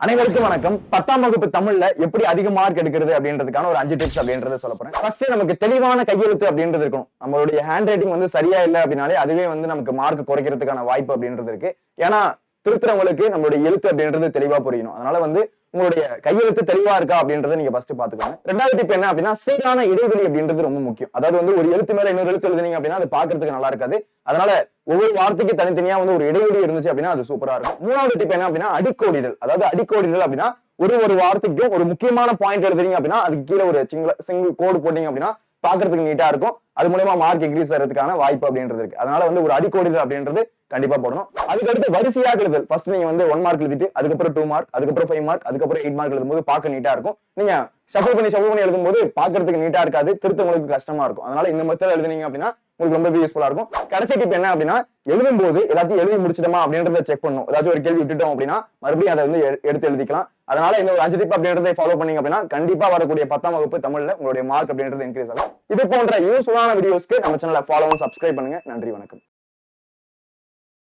அனைவருக்கும் வணக்கம். 10ஆம் வகுப்பு தமிழ்ல எப்படி அதிக மார்க் எடுக்கிறது அப்படின்றதுக்கான ஒரு 5 டிப்ஸ் அப்படின்றத சொல்ல போறேன். ஃபர்ஸ்ட் நமக்கு தெளிவான கையெழுத்து அப்படின்றது இருக்கும். நம்மளுடைய ஹேண்ட் ரைட்டிங் வந்து சரியா இல்லை அப்படின்னாலே அதுவே வந்து நமக்கு மார்க் குறைக்கிறதுக்கான வாய்ப்பு அப்படின்றது இருக்கு. ஏன்னா திருத்துறவங்களுக்கு நம்மளுடைய எழுத்து அப்படின்றது தெளிவா புரியணும். அதனால வந்து உங்களுடைய கையெழுத்து தெளிவா இருக்கா அப்படின்றத நீங்க ஃபர்ஸ்ட் பாத்துக்கோங்க. ரெண்டாவது டிப் என்ன அப்படின்னா சீரான இடைவெளி அப்படின்றது ரொம்ப முக்கியம். அதாவது வந்து ஒரு எழுத்து மேல இன்னொரு எழுத்து எழுதுனீங்க அப்படின்னா அது பாக்குறதுக்கு நல்லா இருக்காது. அதனால ஒவ்வொரு வார்த்தைக்கு தனித்தனியா வந்து ஒரு இடைவெளி இருந்துச்சு அப்படின்னா அது சூப்பரா இருக்கும். மூணாவது டிப் என்ன அப்படின்னா அடிக்கோடிடல். அதாவது அடிக்கோடிடல் அப்படின்னா ஒரு வார்த்தைக்கும் ஒரு முக்கியமான பாயிண்ட் எழுதுறீங்க அப்படின்னா அதுக்கு கீழே ஒரு சிங்கிள் கோடு போட்டீங்க அப்படின்னா பாக்குறதுக்கு நீட்டா இருக்கும். அது மூலமா மார்க் இன்க்ரீஸ் ஆகிறதுக்கான வாய்ப்பு அப்படின்றது இருக்கு. அதனால வந்து ஒரு அடிக்கோடிடல் அப்படின்றது கண்டிப்பா போடணும். அதுக்கடுத்து வரிசையாக எழுதல். ஃபர்ஸ்ட் நீங்க வந்து 1 மார்க் எழுதிட்டு அதுக்கப்புறம் 2 மார்க், அதுக்கப்புறம் 5 மார்க், அதுக்கப்புறம் 8 மார்க் எழுதும்போது பார்க்க நீட்டா இருக்கும். நீங்க ஷஃபிள் பண்ணி எழுதும்போது பாக்குறதுக்கு நீட்டா இருக்காது, திருத்தவங்களுக்கு கஷ்டமா இருக்கும். அதனால இந்த மெத்தட் எழுதுனீங்க அப்படின்னா உங்களுக்கு ரொம்ப யூஸ்ஃபுல்லா இருக்கும். கடைசி டிப் என்ன அப்படின்னா எழுதும்போது எல்லாத்தையும் எழுதி முடிச்சிட்டோமா அப்படின்றத செக் பண்ணணும். ஏதாச்சும் ஒரு கேள்வி விட்டுட்டோம் அப்படின்னா மறுபடியும் அதை வந்து எடுத்து எழுதிக்கலாம். அதனால இந்த ஒரு 5 டிப் அப்படின்றத ஃபாலோ பண்ணீங்க அப்படின்னா கண்டிப்பா வரக்கூடிய 10ஆம் வகுப்பு தமிழ்ல உங்களுடைய மார்க் அப்படின்றது இன்க்ரீஸ் ஆகும். இது போன்ற யூஸ்ஃபுல்லான வீடியோஸ்க்கு நம்ம சேனலை ஃபாலோவும் சப்ஸ்கிரைப் பண்ணுங்க. நன்றி, வணக்கம்.